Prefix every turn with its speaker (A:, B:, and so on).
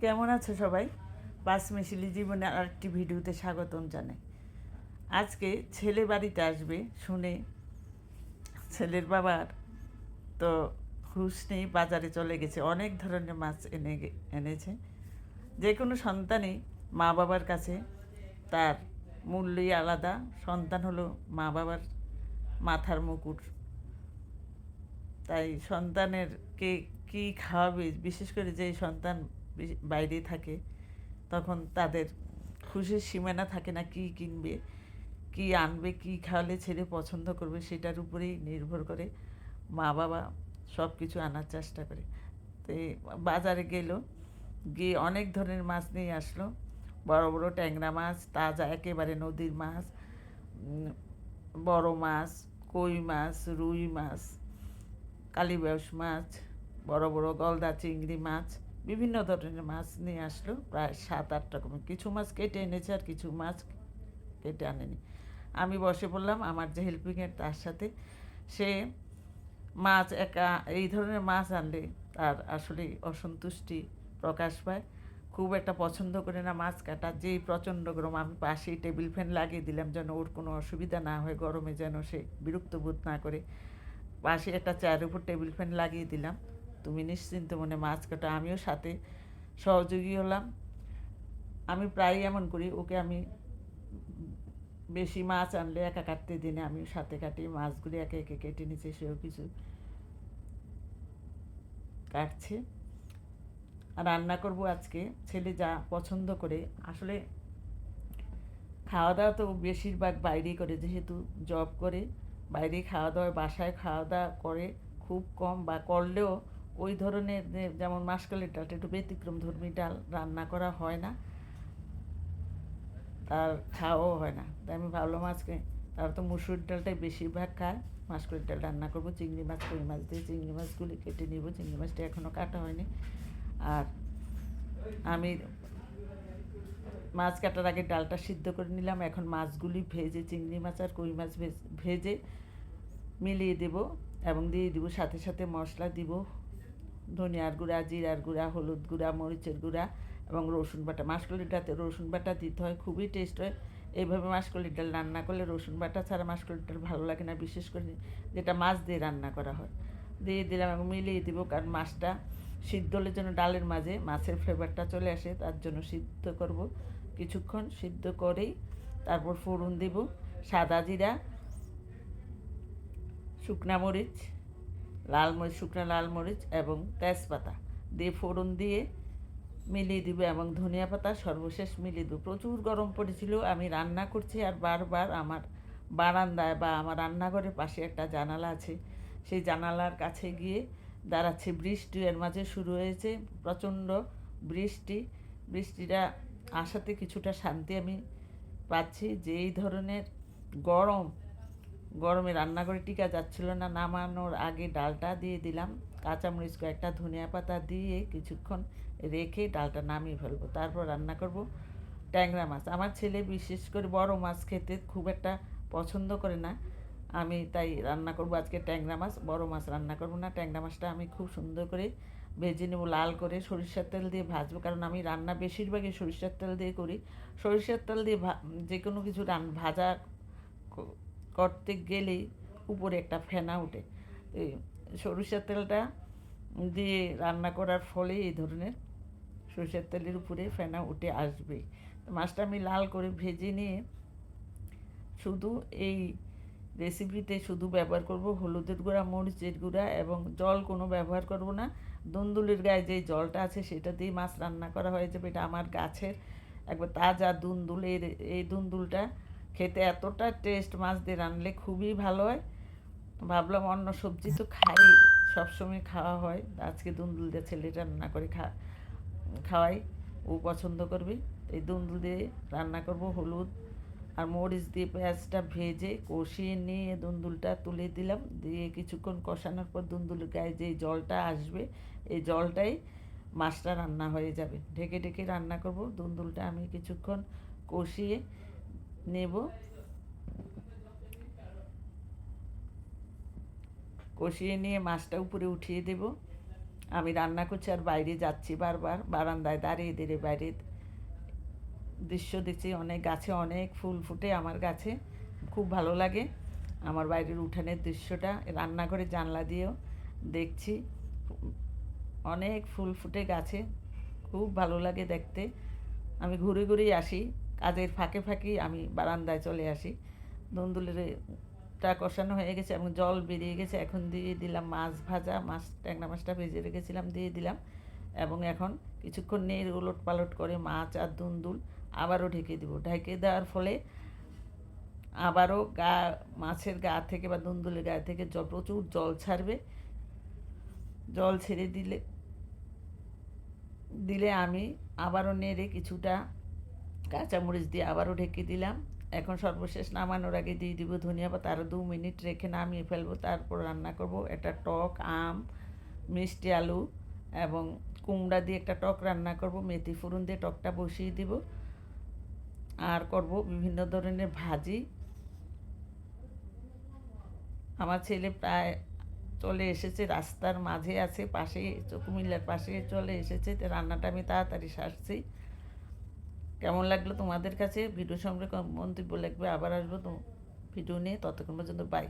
A: কেমন আছো সবাই? পাঁচমিশালি জীবনে আরেকটি ভিডিওতে স্বাগতম জানাই। আজকে ছেলে বাড়িতে আসবে শুনে ছেলের বাবার তো হুঁশ নেই, বাজারে চলে গেছে, অনেক ধরনের মাছ এনেছে। যে কোনো সন্তানই মা বাবার কাছে তার মূল্যই আলাদা। সন্তান হলো মা বাবার মাথার মুকুট। তাই সন্তানের কে কী খাওয়াবে, বিশেষ করে যেই সন্তান বাইরে থাকে, তখন তাদের খুশির সীমানা থাকে না। কী কিনবে, কী আনবে, কী খাওয়ালে ছেলে পছন্দ করবে, সেটার উপরেই নির্ভর করে মা বাবা সব কিছু আনার চেষ্টা করে। তো বাজারে গেল, গিয়ে অনেক ধরনের মাছ নিয়ে আসলো। বড় বড় ট্যাংরা মাছ, তাজা একেবারে নদীর মাছ, বড় মাছ, কই মাছ, রুই মাছ, কালীবাউস মাছ, বড় বড় গলদা চিংড়ি মাছ, বিভিন্ন ধরনের মাছ নিয়ে আসলো। প্রায় 7-8 রকমের। কিছু মাছ কেটে এনেছে আর কিছু মাছ কেটে আনেনি। আমি বসে পড়লাম আমার যে হেল্পিংয়ের তার সাথে। সে মাছ একা এই ধরনের মাছ আনলে তার আসলে অসন্তুষ্টি প্রকাশ পায়। খুব একটা পছন্দ করে না মাছ কাটা। যেই প্রচণ্ড গরম, আমি পাশেই টেবিল ফ্যান লাগিয়ে দিলাম যেন ওর কোনো অসুবিধা না হয়, গরমে যেন সে বিরক্ত বোধ না করে। পাশে একটা চেয়ারের উপর টেবিল ফ্যান লাগিয়ে দিলাম। তুমি নিশ্চিন্ত মনে মাছ কাটা। আমিও সাথে সহযোগী হলাম। আমি প্রায়ই এমন করি, ওকে আমি বেশি মাছ আনলে একা কাটতে দিনে আমি সাথে কাটি। মাছগুলি একে একে কেটে নিচ্ছে, সেও কিছু কাটছে। রান্না করব আজকে ছেলে যা পছন্দ করে। আসলে খাওয়া দাওয়া তো বেশিরভাগ বাইরেই করে, যেহেতু জব করে বাইরে খাওয়া দাওয়া, বাসায় খাওয়া দাওয়া করে খুব কম, বা করলেও ওই ধরনের যেমন মাসকলাইয়ের ডালটা একটু ব্যতিক্রম ধর্মী ডাল রান্না করা হয় না, তার খাওয়াও হয় না। তাই আমি ভাবলাম আজকে তারা তো মুসুর ডালটাই বেশিরভাগ খায়, মাসকলাইয়ের ডাল রান্না করবো। চিংড়ি মাছ, কই মাছ দিয়ে চিংড়ি মাছগুলি কেটে নিব। চিংড়ি মাছটা এখনও কাটা হয়নি। আর আমি মাছ কাটার আগে ডালটা সিদ্ধ করে নিলাম। এখন মাছগুলি ভেজে, চিংড়ি মাছ আর কই মাছ ভেজে মিলিয়ে দেব এবং দিয়ে দেবো সাথে সাথে মশলা দিব। ধনিয়ার গুঁড়া, জিরার গুঁড়া, হলুদ গুঁড়া, মরিচের গুঁড়া এবং রসুন বাটা। মাসকলির ডালতে রসুন বাটা দিতে হয়, খুবই টেস্ট হয়। এইভাবে মাসকলির ডাল রান্না করলে রসুন বাটা ছাড়া মাসকলির ডাল ভালো লাগে না, বিশেষ করে যেটা মাছ দিয়ে রান্না করা হয়। দিয়ে দিলাম এবং মিলিয়ে দেবো, কারণ মাছটা সিদ্ধ হলে যেন ডালের মাঝে মাছের ফ্লেভারটা চলে আসে, তার জন্য সিদ্ধ করব। কিছুক্ষণ সিদ্ধ করেই তারপর ফোড়ন দেব। সাদা জিরা, শুকনা মরিচ, লাল মরিচ, শুকনো লাল মরিচ এবং তেজপাতা দিয়ে ফোড়ন দিয়ে মিলিয়ে দিব এবং ধনিয়া পাতা সর্বশেষ মিলিয়ে দেবো। প্রচুর গরম পড়েছিল, আমি রান্না করছি আর বারবার আমার বারান্দায় বা আমার রান্নাঘরের পাশে একটা জানালা আছে, সেই জানালার কাছে গিয়ে দাঁড়াচ্ছে। বৃষ্টি এর মাঝে শুরু হয়েছে, প্রচণ্ড বৃষ্টি। বৃষ্টিটা আসাতে কিছুটা শান্তি আমি পাচ্ছি। যে এই ধরনের গরম, গরমে রান্নাঘরে টিকা যাচ্ছিল না। নামানোর আগে ডালটা দিয়ে দিলাম, কাঁচামরিচ কয়েকটা, ধনিয়া পাতা দিয়ে কিছুক্ষণ রেখে ডালটা নামিয়ে ফেলবো। তারপর রান্না করব ট্যাংরা মাছ। আমার ছেলে বিশেষ করে বড় মাছ খেতে খুব একটা পছন্দ করে না, আমি তাই রান্না করব আজকে ট্যাংরা মাছ। বড় মাছ রান্না করব না। ট্যাংরা মাছটা আমি খুব সুন্দর করে ভেজে নেব, লাল করে সরিষার তেল দিয়ে ভাজবো, কারণ আমি রান্না বেশিরভাগই সরিষার তেল দিয়ে করি। সরিষার তেল দিয়ে যে কোনো কিছু ভাজা করতে গেলেই উপরে একটা ফেনা ওঠে। এই সরিষার তেলটা দিয়ে রান্না করার ফলে এই ধরনের সরিষার তেলের উপরে ফেনা উঠে আসবে। মাছটা আমি লাল করে ভেজে নিয়ে শুধু এই রেসিপিতে শুধু ব্যবহার করব হলুদের গুঁড়া, মরিচের গুঁড়া এবং জল কোনো ব্যবহার করব না। দুন্দুলের গায়ে যে জলটা আছে সেটা দিয়ে মাছ রান্না করা হয়ে যাবে। এটা আমার গাছের একবার তাজা দুন্দুল। এই দুন্দুলটা খেতে এতটা টেস্ট, মাছ দিয়ে রানলে খুবই ভালো হয়। ভাবলাম অন্য সবজি তো খাই, সবসময় খাওয়া হয়, আজকে দুন্দুল দিয়ে ছেলেটা রান্না করে খাওয়াই, ও পছন্দ করবে। এই দুন্দুল দিয়ে রান্না করব। হলুদ আর মরিচ দিয়ে পেঁয়াজটা ভেজে কষিয়ে নিয়ে দুন্দুলটা তুলে দিলাম। দিয়ে কিছুক্ষণ কষানোর পর দুন্দুলের গায়ে যেই জলটা আসবে, এই জলটাই মাছটা রান্না হয়ে যাবে। ঢেকে ঢেকে রান্না করব। দুন্দুলটা আমি কিছুক্ষণ কষিয়ে নেব। কষিয়ে নিয়ে মাছটা উপরে উঠিয়ে দেব। আমি রান্না করছি আর বাইরে যাচ্ছি, বারবার বারান্দায় দাঁড়িয়ে দাঁড়িয়ে বাইরে দৃশ্য দেখছি। অনেক গাছে অনেক ফুল ফুটে আমার গাছে, খুব ভালো লাগে। আমার বাইরের উঠানের দৃশ্যটা রান্নাঘরের জানলা দিয়েও দেখছি, অনেক ফুল ফুটে গাছে, খুব ভালো লাগে দেখতে। আমি ঘুরে ঘুরেই আসি, কাজের ফাঁকে ফাঁকেই আমি বারান্দায় চলে আসি। দুন্দুলেরটা কষানো হয়ে গেছে এবং জল বেরিয়ে গেছে। এখন দিয়ে দিলাম মাছ ভাজা, ট্যাংরা মাছটা ভেজে রেখেছিলাম, দিয়ে দিলাম। এবং এখন কিছুক্ষণ নেড়ে ওলট পালট করে মাছ আর দুন্দুল আবারও ঢেকে দেবো। ঢেকে দেওয়ার ফলে আবারও মাছের গা থেকে বা দুন্দুলের গা থেকে প্রচুর জল ছাড়বে। জল ছেড়ে দিলে দিলে আমি আবারও নেড়ে কিছুটা কাঁচামরিচ দিয়ে আবারও ঢেকে দিলাম। এখন সর্বশেষ নামানোর আগে দিয়ে দিব ধনিয়া পাতা। আরও 2 মিনিট রেখে নামিয়ে ফেলবো, তারপর রান্না করব। এটা টক আম, মিষ্টি আলু এবং কুমড়া দিয়ে একটা টক রান্না করব। মেথি ফোড়ন দিয়ে টকটা বসিয়ে দিব। আর করব বিভিন্ন ধরনের ভাজি। আমার ছেলে প্রায় চলে এসেছে, রাস্তার মাঝে আছে, পাশে কুমিল্লার পাশে চলে এসেছে। তো রান্নাটা আমি তাড়াতাড়ি সারছি। কেমন লাগলো তোমাদের কাছে ভিডিও সম্পর্কে মন্তব্য লিখবে। আবার আসবো তো ভিডিও নিয়ে, ততক্ষণ পর্যন্ত বাই।